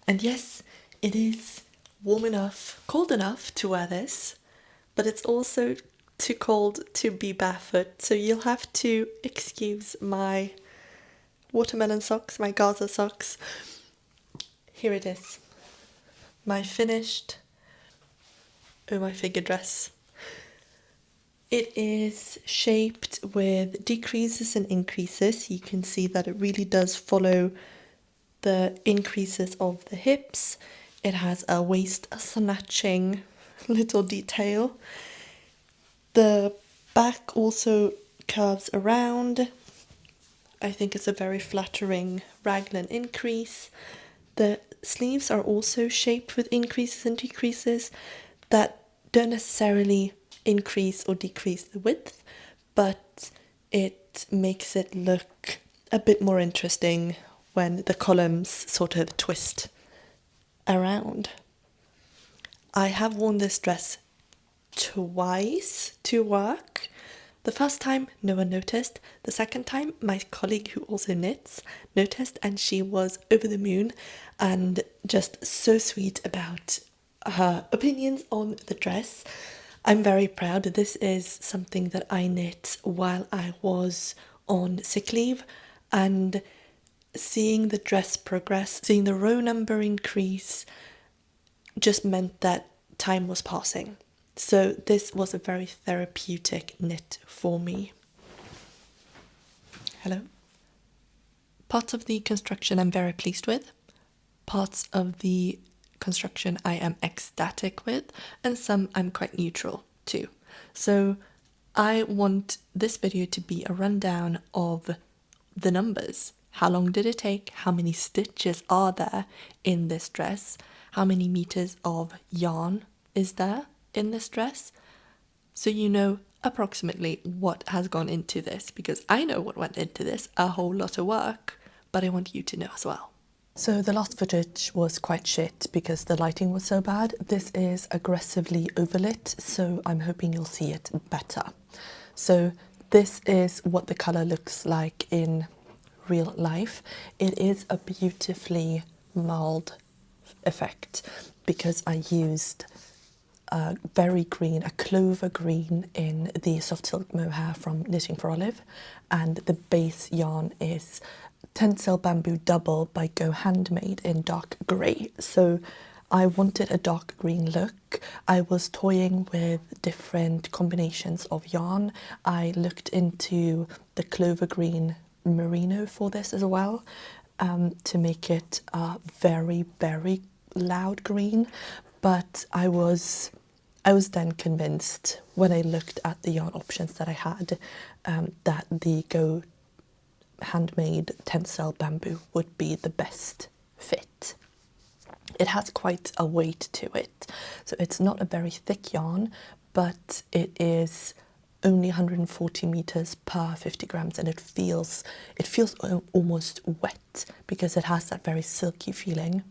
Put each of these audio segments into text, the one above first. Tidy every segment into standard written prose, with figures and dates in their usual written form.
And yes, it is warm enough, cold enough to wear this, but it's also too cold to be barefoot, so you'll have to excuse my watermelon socks, my Gaza socks. Here it is, my finished Oh My Figure dress. It is shaped with decreases and increases. You can see that it really does follow the increases of the hips. It has a waist snatching little detail. The back also curves around. I think it's a very flattering raglan increase. The sleeves are also shaped with increases and decreases that don't necessarily increase or decrease the width, but it makes it look a bit more interesting when the columns sort of twist around. I have worn this dress twice to work. The first time, no one noticed. The second time, my colleague who also knits noticed, and she was over the moon and just so sweet about her opinions on the dress. I'm very proud. This is something that I knit while I was on sick leave, and seeing the dress progress, seeing the row number increase, just meant that time was passing. So this was a very therapeutic knit for me. Hello. Parts of the construction I'm very pleased with. Parts of the construction I am ecstatic with, and some I'm quite neutral to. So I want this video to be a rundown of the numbers. How long did it take? How many stitches are there in this dress? How many meters of yarn is there in this dress? So you know approximately what has gone into this, because I know what went into this, a whole lot of work, but I want you to know as well. So the last footage was quite shit because the lighting was so bad. This is aggressively overlit, so I'm hoping you'll see it better. So this is what the colour looks like in real life. It is a beautifully mulled effect because I used a very green, a clover green in the Soft Silk Mohair from Knitting for Olive, and the base yarn is Tencel Bamboo Double by Go Handmade in dark grey. So I wanted a dark green look. I was toying with different combinations of yarn. I looked into the clover green merino for this as well, to make it a very, very loud green. But I was then convinced when I looked at the yarn options that I had, that the Go Handmade Tencel Bamboo would be the best fit. It has quite a weight to it, so it's not a very thick yarn, but it is only 140 meters per 50 grams, and it feels almost wet because it has that very silky feeling.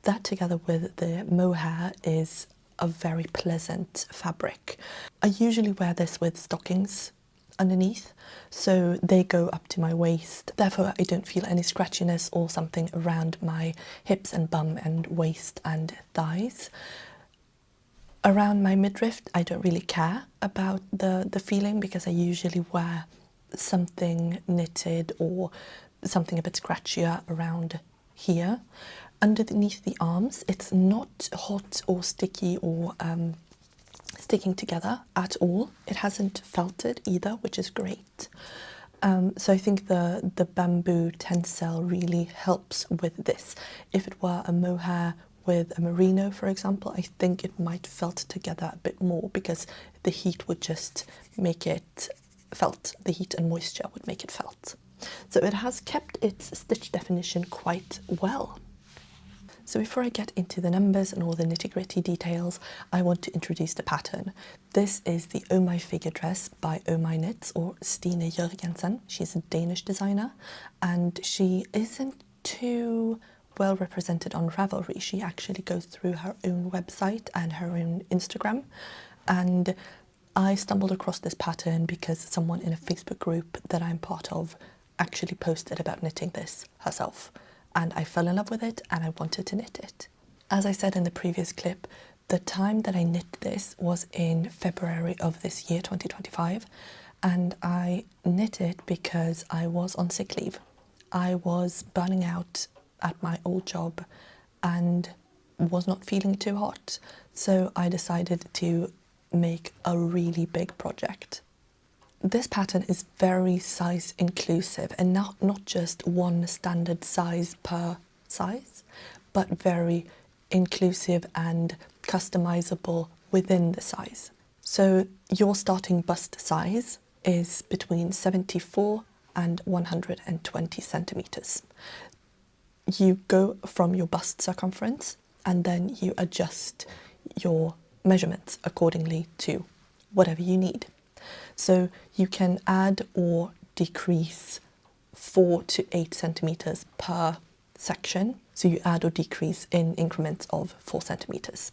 That together with the mohair is a very pleasant fabric. I usually wear this with stockings underneath, so they go up to my waist, therefore I don't feel any scratchiness or something around my hips and bum and waist and thighs. Around my midriff I don't really care about the feeling because I usually wear something knitted or something a bit scratchier around here. Underneath the arms it's not hot or sticky or sticking together at all. It hasn't felted either, which is great. So I think the bamboo tencel really helps with this. If it were a mohair with a merino, for example, I think it might felt together a bit more because the heat would just make it felt. The heat and moisture would make it felt. So it has kept its stitch definition quite well. So before I get into the numbers and all the nitty-gritty details, I want to introduce the pattern. This is the Oh My Figure dress by Oh My Knits, or Stine Jørgensen. She's a Danish designer, and she isn't too well represented on Ravelry. She actually goes through her own website and her own Instagram, and I stumbled across this pattern because someone in a Facebook group that I'm part of actually posted about knitting this herself. and I fell in love with it and I wanted to knit it. As I said in the previous clip, the time that I knit this was in February of this year, 2025, and I knit it because I was on sick leave. I was burning out at my old job and was not feeling too hot, so I decided to make a really big project. This pattern is very size inclusive and not just one standard size per size, but very inclusive and customizable within the size. So your starting bust size is between 74 and 120 centimeters. You go from your bust circumference and then you adjust your measurements accordingly to whatever you need. So you can add or decrease 4 to 8 centimeters per section. So you add or decrease in increments of 4 centimeters.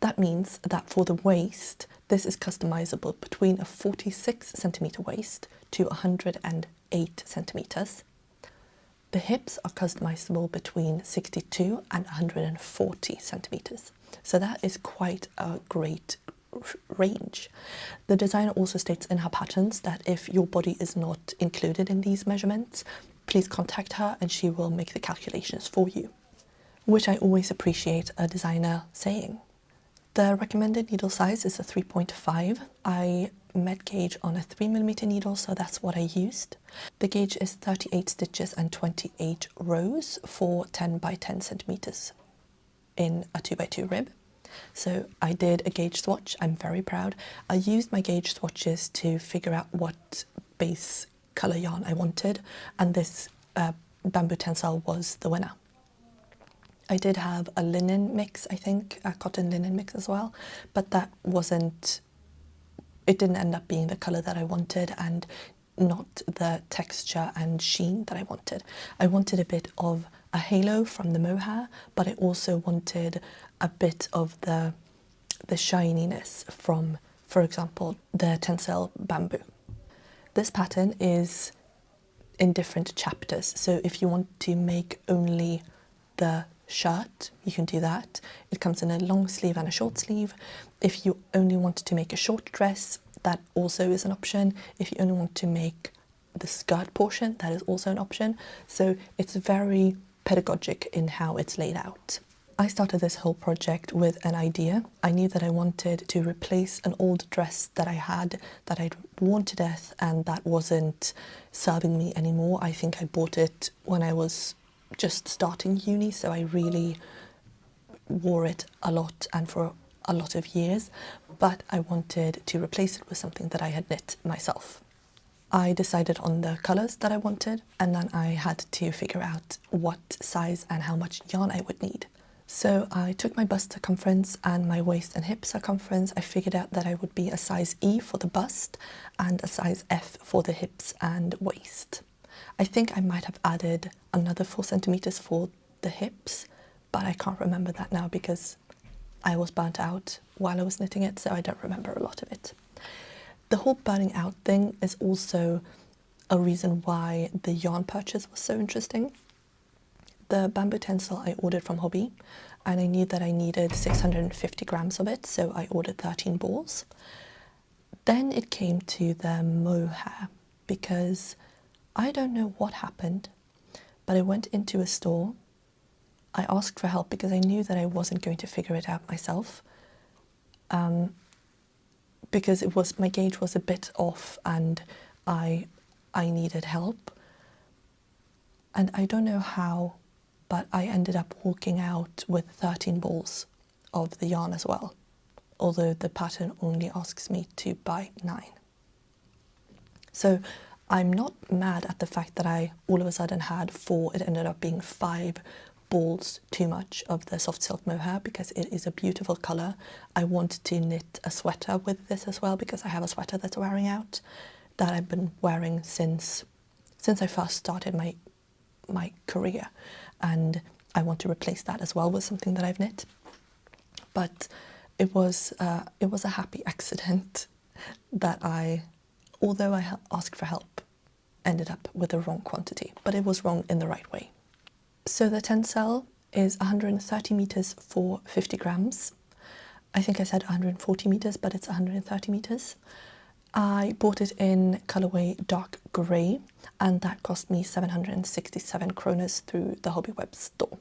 That means that for the waist, this is customizable between a 46 centimeter waist to 108 centimeters. The hips are customizable between 62 and 140 centimeters. So that is quite a great range. The designer also states in her patterns that if your body is not included in these measurements, please contact her and she will make the calculations for you, which I always appreciate a designer saying. The recommended needle size is a 3.5. I met gauge on a 3mm needle, so that's what I used. The gauge is 38 stitches and 28 rows for 10 by 10 centimeters in a 2x2 rib. So I did a gauge swatch. I'm very proud. I used my gauge swatches to figure out what base colour yarn I wanted, and this bamboo tencel was the winner. I did have a linen mix, I think, a cotton linen mix as well, but that wasn't, it didn't end up being the colour that I wanted and not the texture and sheen that I wanted. I wanted a bit of a halo from the mohair, but I also wanted a bit of the shininess from, for example, the Tencel Bamboo. This pattern is in different chapters, so if you want to make only the shirt, you can do that. It comes in a long sleeve and a short sleeve. If you only want to make a short dress, that also is an option. If you only want to make the skirt portion, that is also an option. So it's very pedagogic in how it's laid out. I started this whole project with an idea. I knew that I wanted to replace an old dress that I had that I'd worn to death and that wasn't serving me anymore. I think I bought it when I was just starting uni, so I really wore it a lot and for a lot of years, but I wanted to replace it with something that I had knit myself. I decided on the colours that I wanted, and then I had to figure out what size and how much yarn I would need. So I took my bust circumference and my waist and hip circumference. I figured out that I would be a size E for the bust and a size F for the hips and waist. I think I might have added another 4 centimeters for the hips, but I can't remember that now because I was burnt out while I was knitting it, so I don't remember a lot of it. The whole burning out thing is also a reason why the yarn purchase was so interesting. The bamboo tencel I ordered from Hobby, and I knew that I needed 650 grams of it, so I ordered 13 balls. Then it came to the mohair, because I don't know what happened, but I went into a store. I asked for help because I knew that I wasn't going to figure it out myself, because my gauge was a bit off and I needed help. And I don't know how, but I ended up walking out with 13 balls of the yarn as well, although the pattern only asks me to buy 9. So I'm not mad at the fact that I all of a sudden had 4, it ended up being 5 balls too much of the Soft Silk Mohair because it is a beautiful colour. I want to knit a sweater with this as well because I have a sweater that's wearing out that I've been wearing since I first started my career, and I want to replace that as well with something that I've knit. But it was a happy accident that although I asked for help, ended up with the wrong quantity, but it was wrong in the right way. So the Tencel is 130 meters for 50 grams. I think I said 140 meters, but it's 130 meters. I bought it in colourway dark grey, and that cost me 767 kroners through the Hobbyweb store.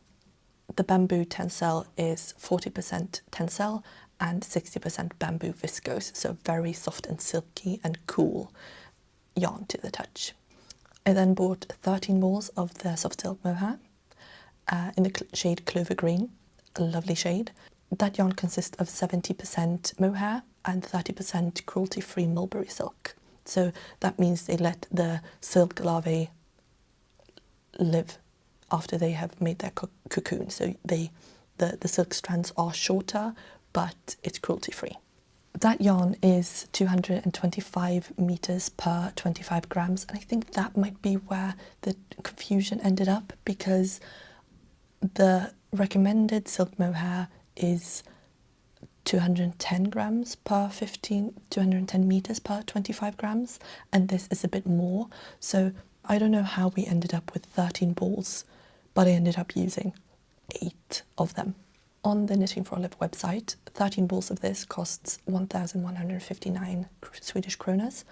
The bamboo Tencel is 40% Tencel and 60% bamboo viscose, so very soft and silky and cool yarn to the touch. I then bought 13 balls of the Soft Silk Mohair in the shade Clover Green, a lovely shade. That yarn consists of 70% mohair and 30% cruelty-free mulberry silk. So that means they let the silk larvae live after they have made their cocoon. So the silk strands are shorter, but it's cruelty-free. That yarn is 225 meters per 25 grams, and I think that might be where the confusion ended up, because the recommended silk mohair is 210 grams per 210 meters per 25 grams, and this is a bit more. So I don't know how we ended up with 13 balls, but I ended up using 8 of them. On the Knitting for Olive website, 13 balls of this costs 1,159 Swedish kroners,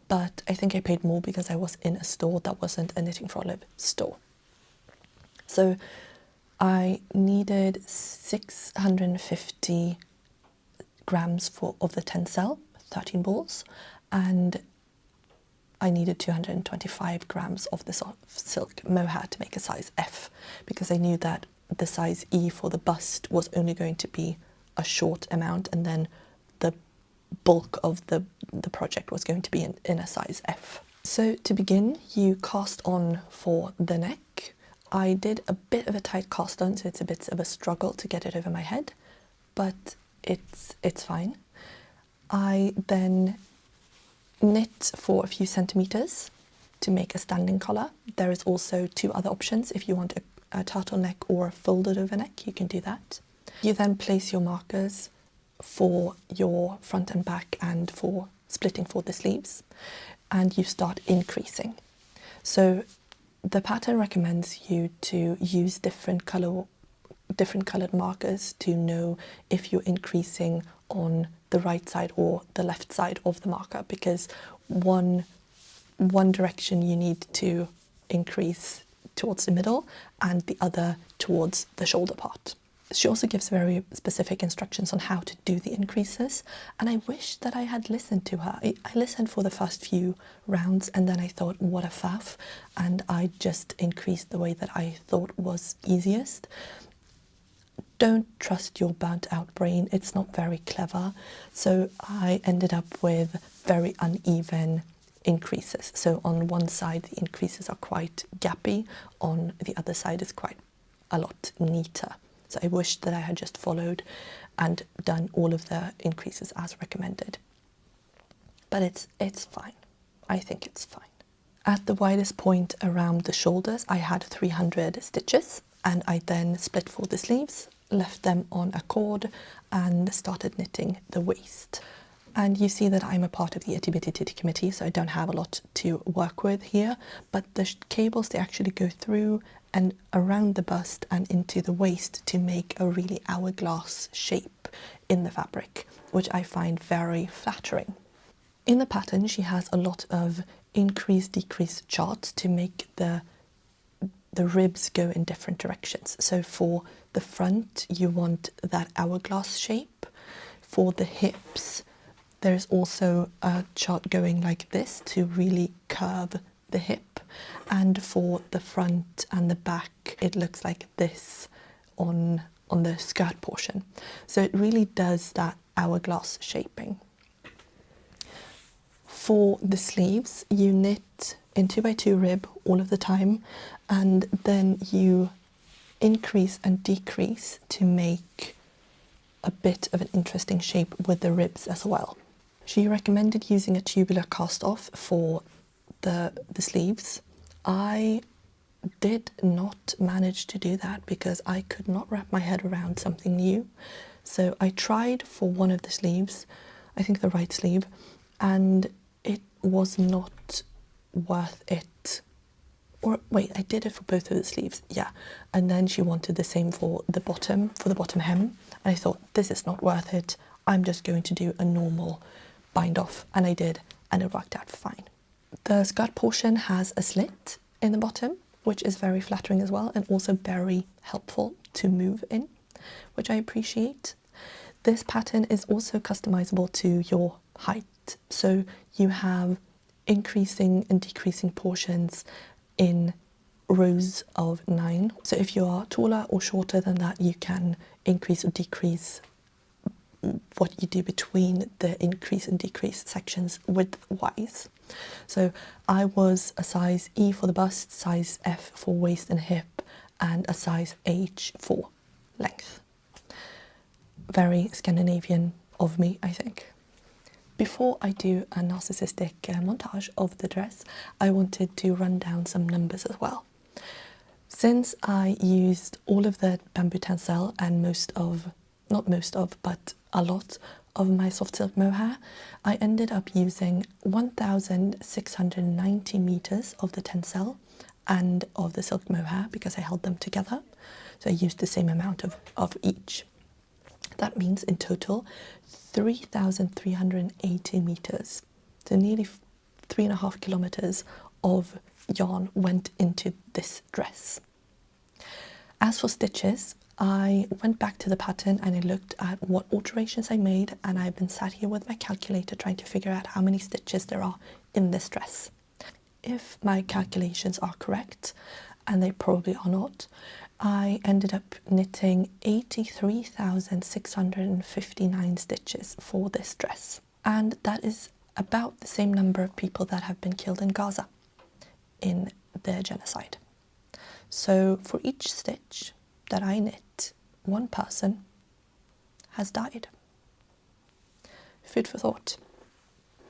but I think I paid more because I was in a store that wasn't a Knitting for Olive store. So I needed 650 grams of the Tencel, 13 balls, and I needed 225 grams of the Soft Silk Mohair to make a size F, because I knew that the size E for the bust was only going to be a short amount, and then the bulk of the project was going to be in a size F. So to begin, you cast on for the neck. I did a bit of a tight cast on, so it's a bit of a struggle to get it over my head, but it's fine. I then knit for a few centimeters to make a standing collar. There is also 2 other options. If you want a turtleneck or a folded over neck, you can do that. You then place your markers for your front and back and for splitting for the sleeves, and you start increasing. So the pattern recommends you to use different coloured markers to know if you're increasing on the right side or the left side of the marker, because one direction you need to increase towards the middle and the other towards the shoulder part. She also gives very specific instructions on how to do the increases, and I wish that I had listened to her. I listened for the first few rounds, and then I thought, what a faff, and I just increased the way that I thought was easiest. Don't trust your burnt out brain, it's not very clever. So I ended up with very uneven increases. So on one side the increases are quite gappy, on the other side is quite a lot neater. So I wish that I had just followed and done all of the increases as recommended. But it's fine. I think it's fine. At the widest point around the shoulders I had 300 stitches, and I then split for the sleeves, left them on a cord and started knitting the waist. And you see that I'm a part of the Itty Bitty Titty committee, so I don't have a lot to work with here, but the cables, they actually go through and around the bust and into the waist to make a really hourglass shape in the fabric, which I find very flattering. In the pattern she has a lot of increase-decrease charts to make the ribs go in different directions. So for the front you want that hourglass shape. For the hips there's also a chart going like this to really curve the hip, and for the front and the back it looks like this on the skirt portion. So it really does that hourglass shaping. For the sleeves you knit in 2x2 rib all of the time, and then you increase and decrease to make a bit of an interesting shape with the ribs as well. She recommended using a tubular cast off for the sleeves. I did not manage to do that because I could not wrap my head around something new. So I tried for one of the sleeves, I think the right sleeve, and it was not worth it or wait, I did it for both of the sleeves, yeah. And then she wanted the same for the bottom hem, and I thought, this is not worth it. I'm just going to do a normal bind off, and I did, and it worked out fine. The skirt portion has a slit in the bottom, which is very flattering as well, and also very helpful to move in, which I appreciate. This pattern is also customizable to your height, so you have increasing and decreasing portions in rows of 9. So if you are taller or shorter than that, you can increase or decrease what you do between the increase and decrease sections width-wise. So I was a size E for the bust, size F for waist and hip, and a size H for length. Very Scandinavian of me, I think. Before I do a narcissistic montage of the dress, I wanted to run down some numbers as well. Since I used all of the bamboo tencel and but a lot of my soft silk mohair, I ended up using 1,690 meters of the tencel and of the silk mohair because I held them together. So I used the same amount of each. That means in total 3,380 meters, so nearly 3.5 kilometers of yarn went into this dress. As for stitches, I went back to the pattern and I looked at what alterations I made, and I've been sat here with my calculator trying to figure out how many stitches there are in this dress. If my calculations are correct, and they probably are not, I ended up knitting 83,659 stitches for this dress. And that is about the same number of people that have been killed in Gaza in the genocide. So for each stitch that I knit, one person has died. Food for thought.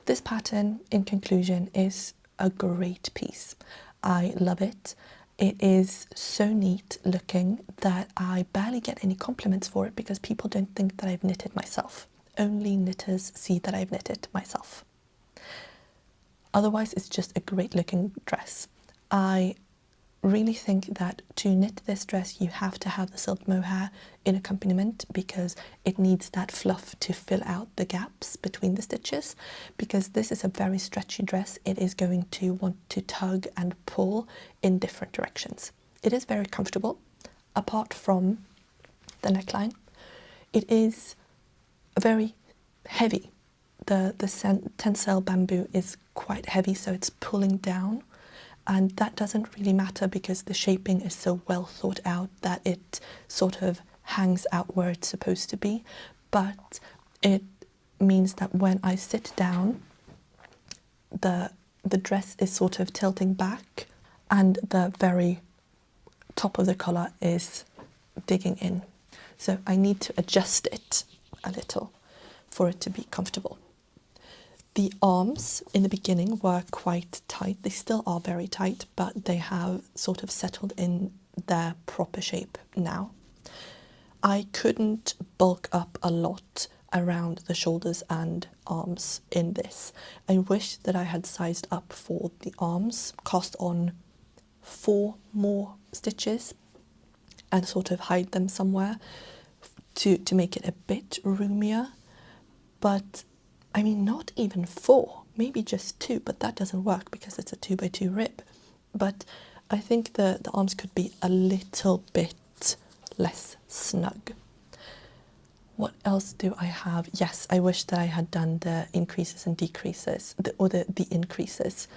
This pattern, in conclusion, is a great piece. I love it. It is so neat looking that I barely get any compliments for it because people don't think that I've knitted myself. Only knitters see that I've knitted myself. Otherwise, it's just a great looking dress. I really think that to knit this dress you have to have the silk mohair in accompaniment because it needs that fluff to fill out the gaps between the stitches. Because this is a very stretchy dress, it is going to want to tug and pull in different directions. It is very comfortable, apart from the neckline. It is very heavy. The Tencel bamboo is quite heavy, so it's pulling down. And that doesn't really matter because the shaping is so well thought out that it sort of hangs out where it's supposed to be. But it means that when I sit down, the dress is sort of tilting back and the very top of the collar is digging in. So I need to adjust it a little for it to be comfortable. The arms in the beginning were quite tight. They still are very tight, but they have sort of settled in their proper shape now. I couldn't bulk up a lot around the shoulders and arms in this. I wish that I had sized up for the arms, cast on 4 more stitches and sort of hide them somewhere to make it a bit roomier. But I mean, not even 4, maybe just 2, but that doesn't work because it's a 2x2 rib. But I think the arms could be a little bit less snug. What else do I have? Yes, I wish that I had done the increases and decreases, the increases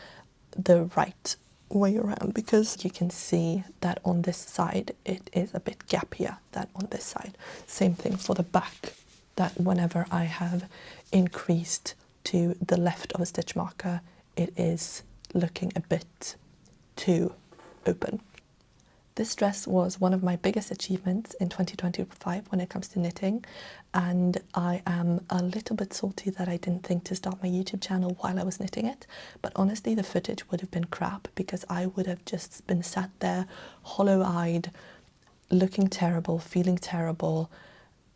the right way around, because you can see that on this side it is a bit gappier than on this side. Same thing for the back, that whenever I have increased to the left of a stitch marker, it is looking a bit too open. This dress was one of my biggest achievements in 2025 when it comes to knitting, and I am a little bit salty that I didn't think to start my YouTube channel while I was knitting it, but honestly the footage would have been crap because I would have just been sat there hollow-eyed, looking terrible, feeling terrible,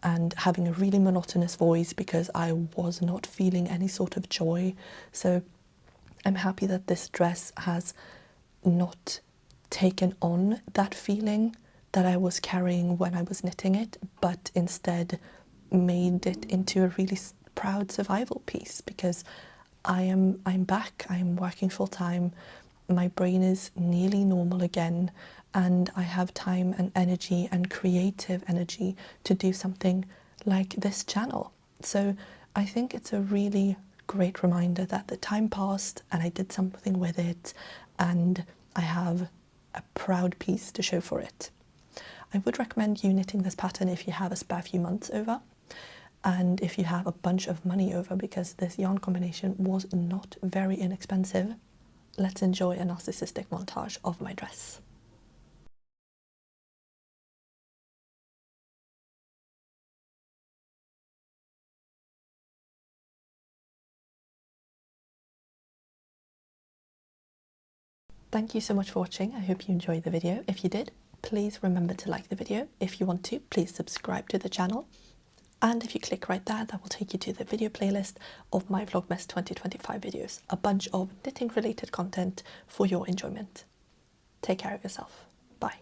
and having a really monotonous voice because I was not feeling any sort of joy. So I'm happy that this dress has not taken on that feeling that I was carrying when I was knitting it, but instead made it into a really proud survival piece, because I'm back, I'm working full time, my brain is nearly normal again, and I have time and energy and creative energy to do something like this channel. So I think it's a really great reminder that the time passed and I did something with it, and I have a proud piece to show for it. I would recommend you knitting this pattern if you have a spare few months over, and if you have a bunch of money over, because this yarn combination was not very inexpensive. Let's enjoy a narcissistic montage of my dress. Thank you so much for watching. I hope you enjoyed the video. If you did, please remember to like the video. If you want to, please subscribe to the channel. And if you click right there, that will take you to the video playlist of my Vlogmas 2025 videos. A bunch of knitting related content for your enjoyment. Take care of yourself. Bye.